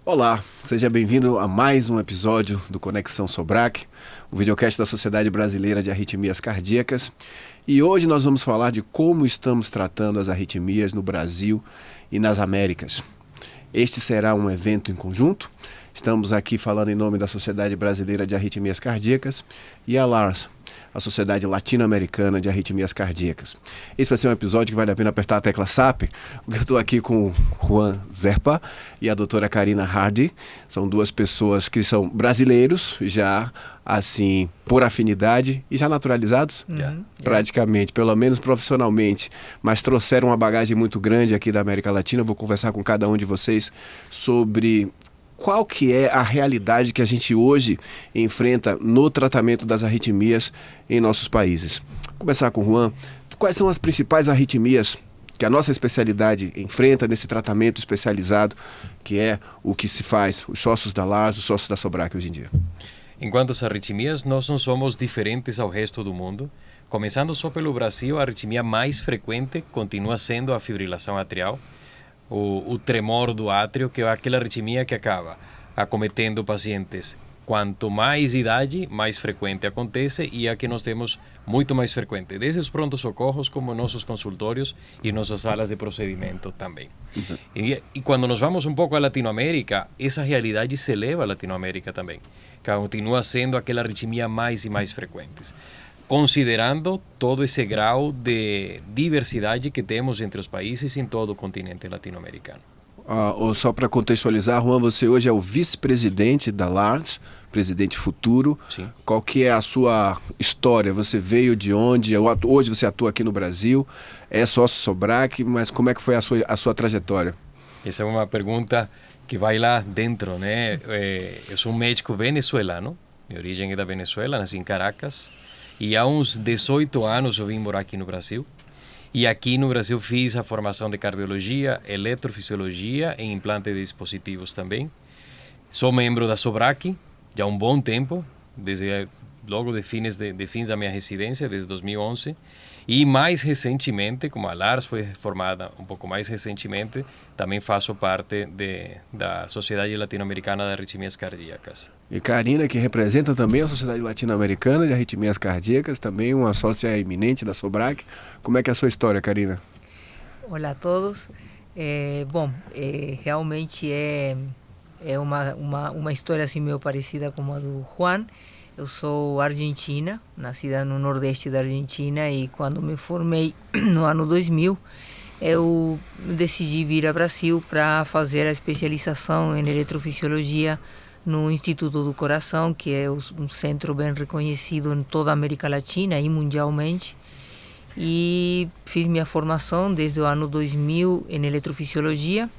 Olá, seja bem-vindo a mais um episódio do Conexão Sobrac, o videocast da Sociedade Brasileira de Arritmias Cardíacas. E hoje nós vamos falar de como estamos tratando as arritmias no Brasil e nas Américas. Este será um evento em conjunto. Estamos aqui falando em nome da Sociedade Brasileira de Arritmias Cardíacas e a LARS, a Sociedade Latino-Americana de Arritmias Cardíacas. Esse vai ser um episódio que vale a pena apertar a tecla SAP, porque eu estou aqui com o Juan Zerpa e a doutora Karina Hardy. São duas pessoas que são brasileiros, já assim, por afinidade e já naturalizados, praticamente, pelo menos profissionalmente, mas trouxeram uma bagagem muito grande aqui da América Latina. Eu vou conversar com cada um de vocês sobre qual que é a realidade que a gente hoje enfrenta no tratamento das arritmias em nossos países. Vou começar com o Juan. Quais são as principais arritmias que a nossa especialidade enfrenta nesse tratamento especializado, que é o que se faz, os sócios da LARS, os sócios da Sobrac hoje em dia? Enquanto às arritmias, nós não somos diferentes ao resto do mundo. Começando só pelo Brasil, a arritmia mais frequente continua sendo a fibrilação atrial, o tremor do átrio, que é aquela arritmia que acaba acometendo pacientes. Quanto mais idade, mais frequente acontece, e a que nós temos muito mais frequente, desde os prontos-socorros como nossos consultórios e nossas salas de procedimento também. E quando nós vamos um pouco à Latinoamérica, essa realidade se eleva à Latinoamérica também, que continua sendo aquela arritmia mais e mais frequente, considerando todo esse grau de diversidade que temos entre os países em todo o continente latino-americano. Só para contextualizar, Juan, você hoje é o vice-presidente da LARS, presidente futuro. Sim. Qual que é a sua história? Você veio de onde? Hoje você atua aqui no Brasil, é sócio Sobrac, mas como é que foi a sua trajetória? Essa é uma pergunta que vai lá dentro, né? Eu sou um médico venezuelano, minha origem é da Venezuela, nasci em Caracas, e há uns 18 anos eu vim morar aqui no Brasil. E aqui no Brasil fiz a formação de cardiologia, eletrofisiologia e implante de dispositivos também. Sou membro da Sobrac já há um bom tempo, desde logo de fins da minha residência, desde 2011. E mais recentemente, como a LARS foi formada um pouco mais recentemente, também faço parte da Sociedade Latino-Americana de Arritmias Cardíacas. E Karina, que representa também a Sociedade Latino-Americana de Arritmias Cardíacas, também uma sócia eminente da Sobrac. Como é que é a sua história, Karina? Olá a todos. Realmente é uma história assim meio parecida com a do Juan. Eu sou argentina, nascida no nordeste da Argentina, e quando me formei no ano 2000, eu decidi vir ao Brasil para fazer a especialização em eletrofisiologia no Instituto do Coração, que é um centro bem reconhecido em toda a América Latina e mundialmente. E fiz minha formação desde o ano 2000 em eletrofisiologia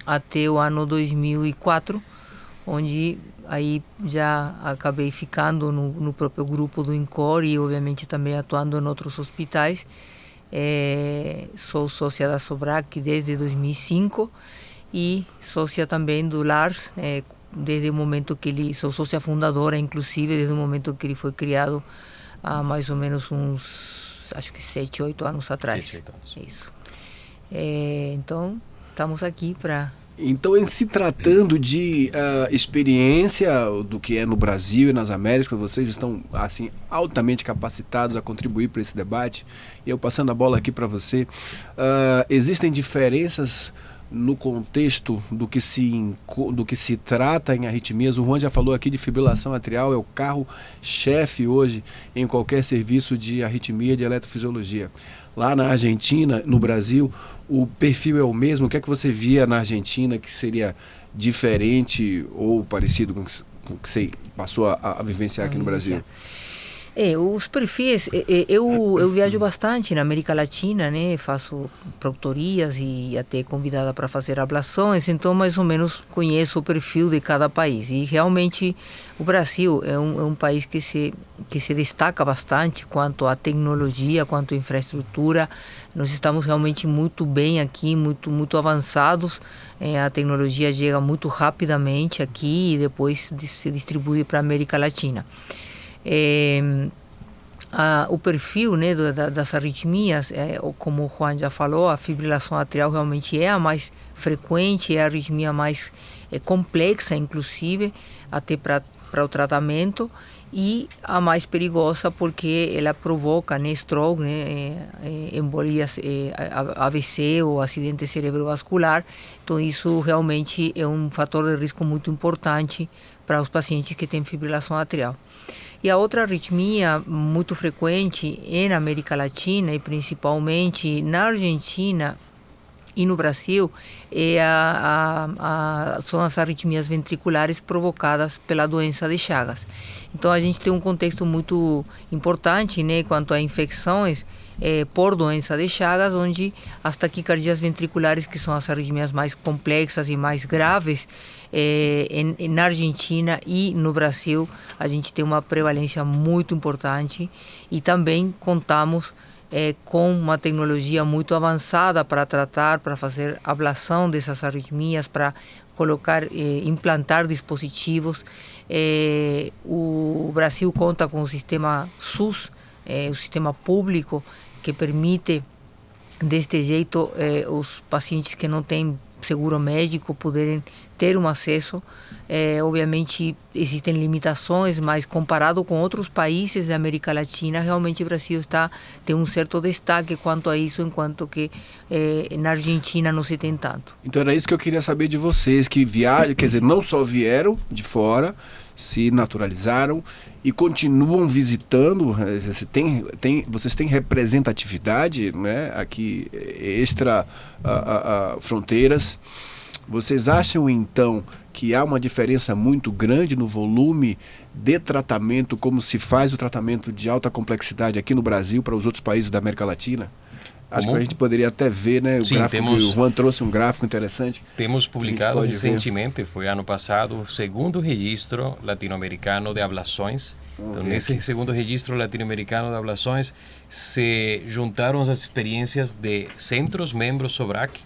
até o ano 2004, onde aí já acabei ficando no próprio grupo do INCOR e obviamente também atuando em outros hospitais. Sou sócia da Sobrac desde 2005 e sócia também do LARS, desde o momento que sou sócia fundadora, inclusive desde o momento que ele foi criado há mais ou menos acho que 7, 8 anos atrás. 7, 8 anos. Isso. Então, estamos aqui para... Então, em se tratando de experiência do que é no Brasil e nas Américas, vocês estão assim altamente capacitados a contribuir para esse debate. E eu passando a bola aqui para você, existem diferenças no contexto do que se trata em arritmias? O Juan já falou aqui de fibrilação atrial, é o carro-chefe hoje em qualquer serviço de arritmia, de eletrofisiologia. Lá na Argentina, no Brasil, o perfil é o mesmo? O que é que você via na Argentina que seria diferente ou parecido com o que você passou a vivenciar aqui no Brasil? Os perfis, eu viajo bastante na América Latina, né? Faço proctorias e até convidada para fazer ablações, então mais ou menos conheço o perfil de cada país. E realmente o Brasil é um país que se destaca bastante quanto à tecnologia, quanto à infraestrutura. Nós estamos realmente muito bem aqui, muito avançados. A tecnologia chega muito rapidamente aqui e depois se distribui para a América Latina. O perfil, né, das arritmias, como o Juan já falou, a fibrilação atrial realmente é a mais frequente, é a arritmia mais complexa, inclusive, até para o tratamento, e a mais perigosa porque ela provoca, né, stroke, né, embolias, AVC ou acidente cerebrovascular. Então isso realmente é um fator de risco muito importante para os pacientes que têm fibrilação atrial. E a outra arritmia muito frequente na América Latina e principalmente na Argentina e no Brasil são as arritmias ventriculares provocadas pela doença de Chagas. Então a gente tem um contexto muito importante, né, quanto a infecções por doença de Chagas, onde as taquicardias ventriculares, que são as arritmias mais complexas e mais graves, na Argentina e no Brasil, a gente tem uma prevalência muito importante, e também contamos com uma tecnologia muito avançada para tratar, para fazer ablação dessas arritmias, para colocar, implantar dispositivos. O Brasil conta com o sistema SUS, o sistema público, que permite, deste jeito, os pacientes que não têm seguro médico poderem ter um acesso. Obviamente existem limitações, mas comparado com outros países da América Latina, realmente o Brasil tem um certo destaque quanto a isso, enquanto que na Argentina não se tem tanto. Então era isso que eu queria saber de vocês, que viajam, quer dizer, não só vieram de fora, se naturalizaram e continuam visitando. Vocês têm representatividade, né, aqui extra fronteiras. Vocês acham então que há uma diferença muito grande no volume de tratamento, como se faz o tratamento de alta complexidade aqui no Brasil para os outros países da América Latina? Acho que a gente poderia até ver, né, o gráfico, que o Juan trouxe um gráfico interessante. Temos publicado recentemente, foi ano passado, o segundo registro latino-americano de ablações. Então, nesse segundo registro latino-americano de ablações, se juntaram as experiências de centros membros SOBRAC,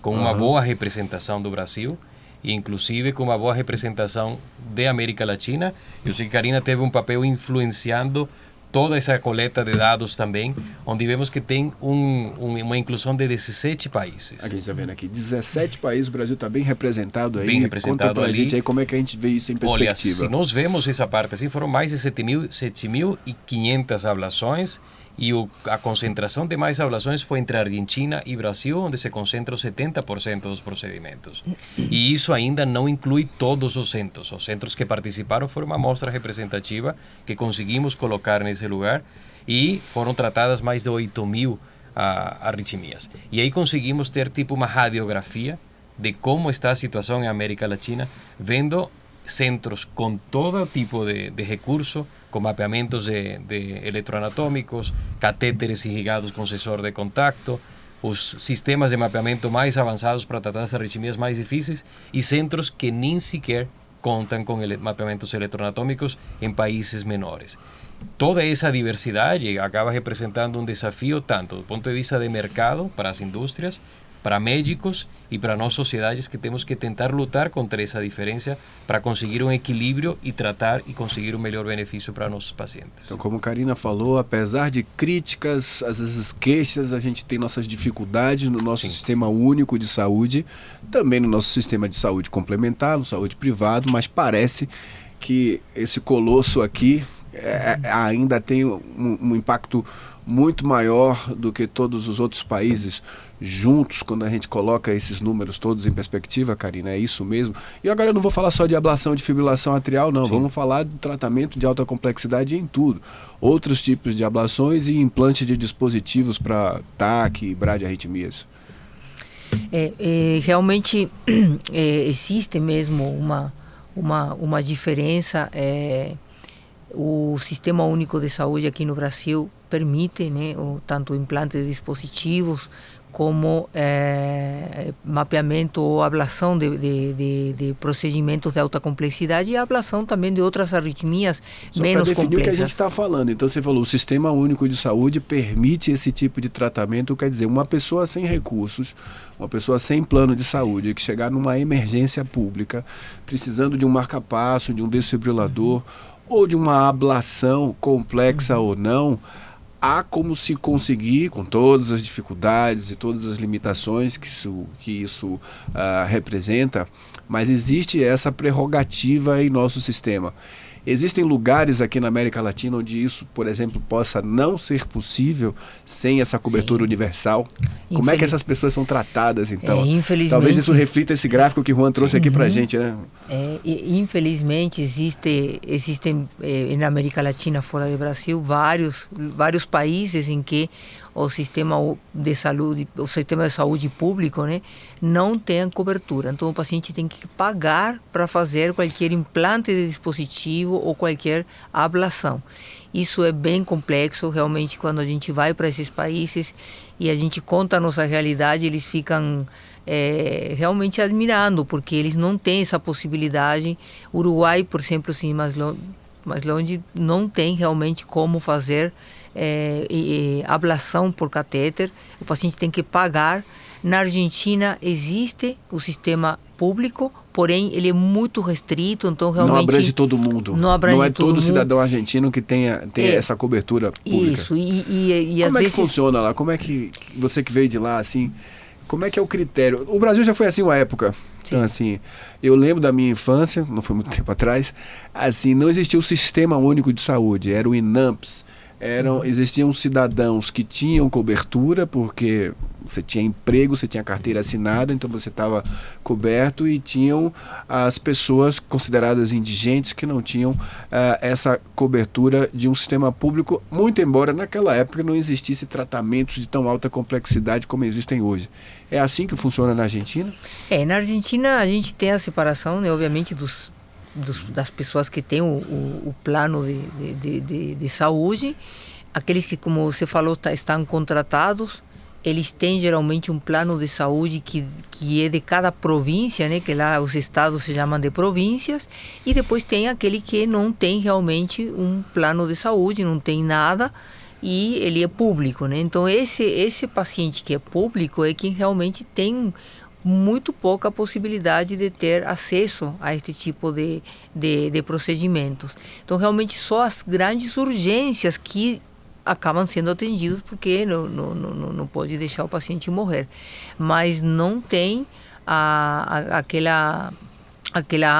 com uma boa representação do Brasil, e inclusive com uma boa representação da América Latina. Eu sei que Karina teve um papel influenciando toda essa coleta de dados também, onde vemos que tem uma inclusão de 17 países. Aqui a gente está vendo aqui, 17 países, o Brasil está bem representado aí. Bem representado. Conta pra gente aí como é que a gente vê isso em perspectiva. Olha, se nós vemos essa parte assim, foram mais de 7.500 ablações, e a concentração de mais ablações foi entre Argentina e Brasil, onde se concentra 70% dos procedimentos. E isso ainda não inclui todos os centros. Os centros que participaram foram uma amostra representativa que conseguimos colocar nesse lugar, e foram tratadas mais de 8.000 arritmias. E aí conseguimos ter tipo uma radiografia de como está a situação em América Latina, vendo centros com todo tipo de recurso, com mapeamentos de eletroanatômicos, catéteres irrigados com sensor de contacto, os sistemas de mapeamento mais avançados para tratar as arritmias mais difíceis, e centros que nem sequer contam com mapeamentos eletroanatômicos em países menores. Toda essa diversidade acaba representando um desafio tanto do ponto de vista de mercado para as indústrias, para médicos e para nós sociedades, que temos que tentar lutar contra essa diferença para conseguir um equilíbrio e tratar e conseguir um melhor benefício para nossos pacientes. Então, como a Karina falou, apesar de críticas, às vezes queixas, a gente tem nossas dificuldades no nosso sistema único de saúde, também no nosso sistema de saúde complementar, no saúde privado, mas parece que esse colosso aqui ainda tem um impacto muito maior do que todos os outros países juntos, quando a gente coloca esses números todos em perspectiva. Karina, é isso mesmo? E agora eu não vou falar só de ablação de fibrilação atrial, não. Sim. Vamos falar de tratamento de alta complexidade em tudo. Outros tipos de ablações e implante de dispositivos para TAC e bradiarritmias. Realmente existe mesmo uma diferença. O Sistema Único de Saúde aqui no Brasil permite, né, tanto o implante de dispositivos como mapeamento ou ablação de procedimentos de alta complexidade, e a ablação também de outras arritmias menos complexas. Só para definir o que a gente está falando, então você falou, o Sistema Único de Saúde permite esse tipo de tratamento, quer dizer, uma pessoa sem recursos, uma pessoa sem plano de saúde, que chegar numa emergência pública, precisando de um marca-passo, de um desfibrilador, ou de uma ablação complexa ou não, há como se conseguir, com todas as dificuldades e todas as limitações que isso representa, mas existe essa prerrogativa em nosso sistema. Existem lugares aqui na América Latina onde isso, por exemplo, possa não ser possível sem essa cobertura universal? Como é que essas pessoas são tratadas, então? Infelizmente, talvez isso reflita esse gráfico que o Juan trouxe aqui para a gente, né? Infelizmente, existem na América Latina, fora do Brasil, vários países em que o sistema de saúde público, né, não tem cobertura. Então, o paciente tem que pagar para fazer qualquer implante de dispositivo ou qualquer ablação. Isso é bem complexo, realmente, quando a gente vai para esses países e a gente conta a nossa realidade, eles ficam realmente admirando, porque eles não têm essa possibilidade. Uruguai, por exemplo, assim, mais longe, não tem realmente como fazer ablação por catéter. O paciente tem que pagar. Na Argentina existe o sistema público, porém ele é muito restrito, então realmente... Não abrange todo mundo. Não é todo cidadão argentino que tem essa cobertura pública. Isso, e como às é vezes... que funciona lá? Como é que você que veio de lá, assim, como é que é o critério? O Brasil já foi assim uma época. Então, assim, eu lembro da minha infância, não foi muito tempo atrás, assim, não existia o Sistema Único de Saúde, era o INAMPS. Existiam cidadãos que tinham cobertura, porque você tinha emprego, você tinha carteira assinada, então você estava coberto, e tinham as pessoas consideradas indigentes que não tinham essa cobertura de um sistema público, muito embora naquela época não existisse tratamentos de tão alta complexidade como existem hoje. É assim que funciona na Argentina? Na Argentina a gente tem a separação, né, obviamente, das pessoas que têm o plano de saúde. Aqueles que, como você falou, estão contratados, eles têm geralmente um plano de saúde que é de cada província, né? Que lá os estados se chamam de províncias, e depois tem aquele que não tem realmente um plano de saúde, não tem nada, e ele é público, né? Então esse paciente que é público é quem realmente tem muito pouca possibilidade de ter acesso a este tipo de procedimentos. Então, realmente, só as grandes urgências que acabam sendo atendidos, porque não pode deixar o paciente morrer. Mas não tem aquela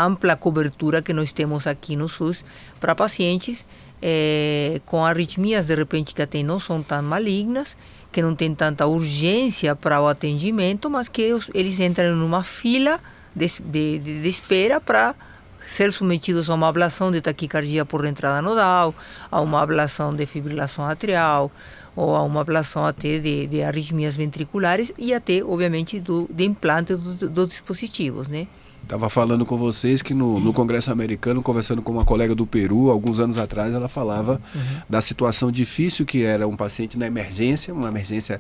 ampla cobertura que nós temos aqui no SUS para pacientes com arritmias, de repente, que até não são tão malignas, que não tem tanta urgência para o atendimento, mas que eles entram numa fila de espera para ser submetidos a uma ablação de taquicardia por entrada nodal, a uma ablação de fibrilação atrial, ou a uma ablação até de arritmias ventriculares, e até, obviamente, de implante dos dispositivos, né? Estava falando com vocês que no Congresso Americano, conversando com uma colega do Peru, alguns anos atrás, ela falava da situação difícil que era um paciente na emergência, uma emergência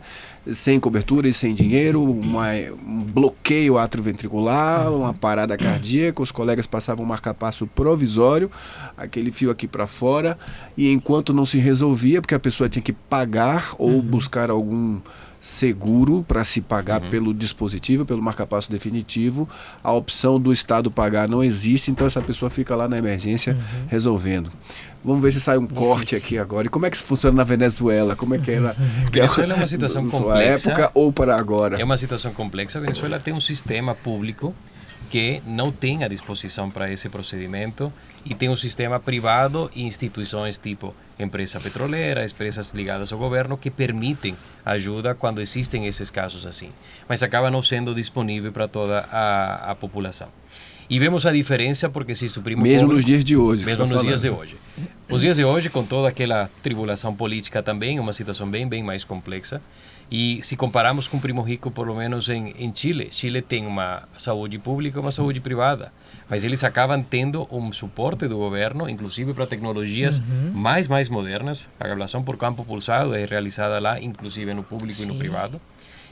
sem cobertura e sem dinheiro, um bloqueio atrioventricular, uma parada cardíaca, os colegas passavam um marca-passo provisório, aquele fio aqui para fora, e enquanto não se resolvia, porque a pessoa tinha que pagar ou buscar algum seguro para se pagar pelo dispositivo, pelo marca-passo definitivo, a opção do Estado pagar não existe, então essa pessoa fica lá na emergência resolvendo. Vamos ver se sai um corte aqui agora. E como é que isso funciona na Venezuela? Como é que era? Venezuela é uma situação complexa. Época ou para agora? É uma situação complexa. A Venezuela tem um sistema público que não tem à disposição para esse procedimento, e tem um sistema privado e instituições tipo empresa petroleira, empresas ligadas ao governo, que permitem ajuda quando existem esses casos assim, mas acaba não sendo disponível para toda a população. E vemos a diferença porque existe o primo mesmo público, nos dias de hoje. mesmo nos dias de hoje. Os dias de hoje, com toda aquela tribulação política também, é uma situação bem mais complexa. E se comparamos com o Primo Rico, por lo menos em Chile, Chile tem uma saúde pública e uma saúde privada, mas eles acabam tendo um suporte do governo, inclusive para tecnologias mais modernas. A ablação por campo pulsado é realizada lá, inclusive no público e no privado.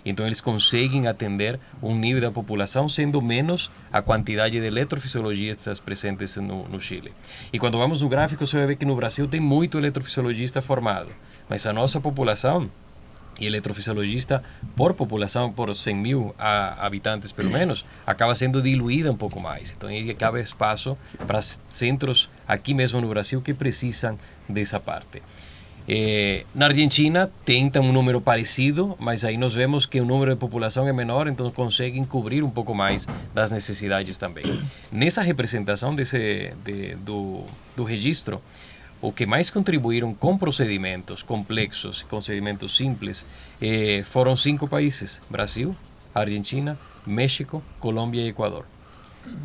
Então eles conseguem atender um nível da população, sendo menos a quantidade de eletrofisiologistas presentes no Chile. E quando vamos no gráfico, você vai ver que no Brasil tem muito eletrofisiologista formado, mas a nossa população, e eletrofisiologista por população, por 100 mil habitantes pelo menos, acaba sendo diluída um pouco mais. Então aí acaba espaço para centros aqui mesmo no Brasil que precisam dessa parte. Na Argentina tenta um número parecido, mas aí nós vemos que o número de população é menor, então conseguem cobrir um pouco mais das necessidades também. Nessa representação do registro, o que mais contribuíram com procedimentos complexos, procedimentos simples, foram 5 países: Brasil, Argentina, México, Colômbia e Equador.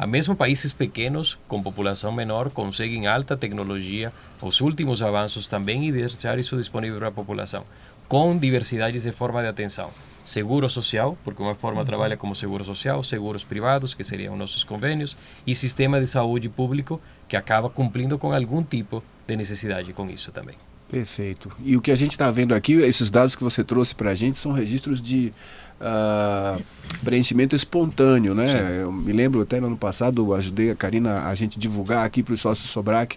Mesmo países pequenos, com população menor, conseguem alta tecnologia, os últimos avanços também, e deixar isso disponível para a população, com diversidades de forma de atenção. Seguro social, porque uma forma trabalha como seguro social, seguros privados, que seriam nossos convênios, e sistema de saúde público, que acaba cumprindo com algum tipo de necessidade com isso também. Perfeito. E o que a gente está vendo aqui, esses dados que você trouxe para a gente, são registros de preenchimento espontâneo, né? Sim. Eu me lembro até no ano passado, ajudei a Karina a gente divulgar aqui para os sócios Sobrac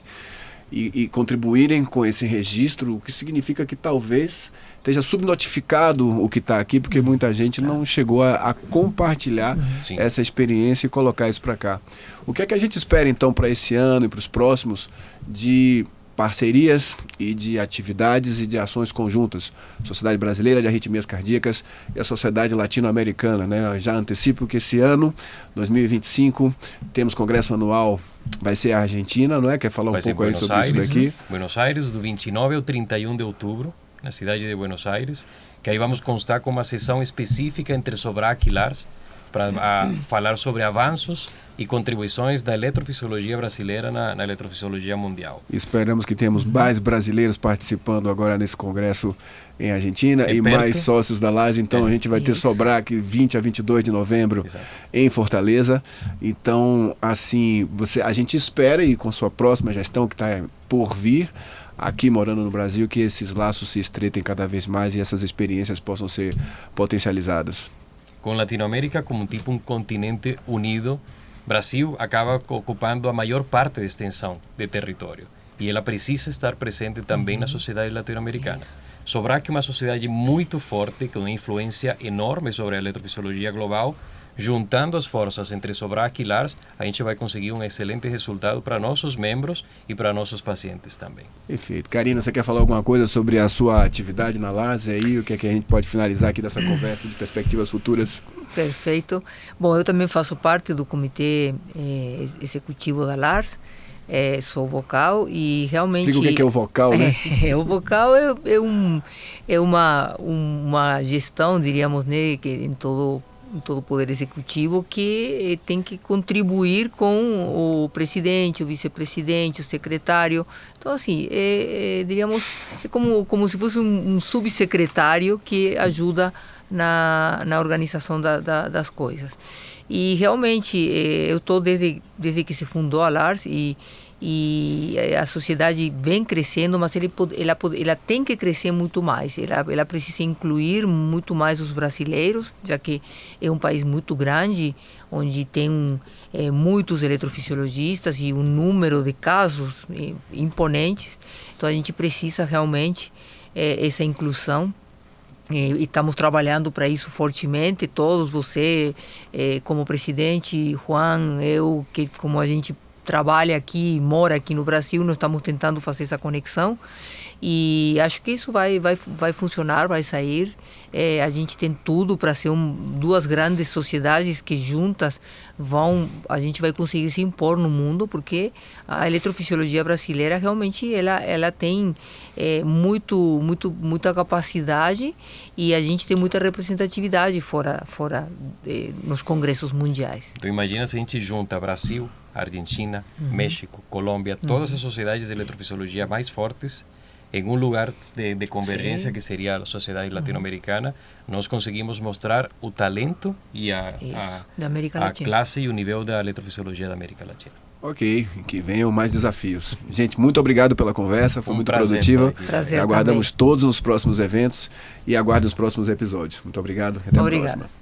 e contribuírem com esse registro, o que significa que talvez esteja subnotificado o que está aqui, porque muita gente não chegou a compartilhar essa experiência e colocar isso para cá. O que é que a gente espera então para esse ano e para os próximos de parcerias e de atividades e de ações conjuntas? Sociedade Brasileira de Arritmias Cardíacas e a Sociedade Latino-Americana, né? Eu já antecipo que esse ano, 2025, temos congresso anual, vai ser a Argentina, não é? Quer falar um pouco aí sobre isso daqui? Buenos Aires, do 29 ao 31 de outubro, na cidade de Buenos Aires, que aí vamos constar com uma sessão específica entre Sobrac e Lars, para falar sobre avanços e contribuições da eletrofisiologia brasileira na eletrofisiologia mundial. Esperamos que tenhamos mais brasileiros participando agora nesse congresso em Argentina e mais sócios da LAS. Então a gente vai ter Sobrac 20 a 22 de novembro em Fortaleza. Então, assim, a gente espera, e com sua próxima gestão que está por vir, aqui morando no Brasil, que esses laços se estreitem cada vez mais e essas experiências possam ser potencializadas. Com Latinoamérica como um continente unido, Brasil acaba ocupando a maior parte da extensão de território e ela precisa estar presente também na sociedade latino-americana. Sobrac é uma sociedade muito forte, com uma influência enorme sobre a eletrofisiologia global. Juntando as forças entre Sobrac e Lars, a gente vai conseguir um excelente resultado para nossos membros e para nossos pacientes também. Perfeito. Karina, você quer falar alguma coisa sobre a sua atividade na LAS aí? O que é que a gente pode finalizar aqui dessa conversa de perspectivas futuras? Perfeito. Bom, eu também faço parte do comitê executivo da LARS, sou vocal e realmente... Explica o que é o vocal, né? O vocal é uma gestão, diríamos, né, que em todo o poder executivo, que tem que contribuir com o presidente, o vice-presidente, o secretário. Então, assim, diríamos, é como se fosse um subsecretário que ajuda na organização das coisas. E realmente eu estou desde que se fundou a LARS e a sociedade vem crescendo, mas ela tem que crescer muito mais. Ela precisa incluir muito mais os brasileiros, já que é um país muito grande, onde tem muitos eletrofisiologistas e um número de casos imponentes. Então a gente precisa realmente essa inclusão. E estamos trabalhando para isso fortemente, todos, você como presidente, Juan, eu, que como a gente trabalha aqui, mora aqui no Brasil, nós estamos tentando fazer essa conexão e acho que isso vai funcionar, vai sair. A gente tem tudo para ser duas grandes sociedades que juntas a gente vai conseguir se impor no mundo, porque a eletrofisiologia brasileira realmente ela tem muita capacidade e a gente tem muita representatividade fora nos congressos mundiais. Então imagina se a gente junta Brasil, Argentina, México, Colômbia, todas as sociedades de eletrofisiologia mais fortes em um lugar de convergência, que seria a sociedade latino-americana. Nós conseguimos mostrar o talento e a classe e o nível da eletrofisiologia da América Latina. Ok, que venham mais desafios. Gente, muito obrigado pela conversa, foi muito produtiva. Prazer aguardamos também todos os próximos eventos e aguardem os próximos episódios. Muito obrigado, até a próxima.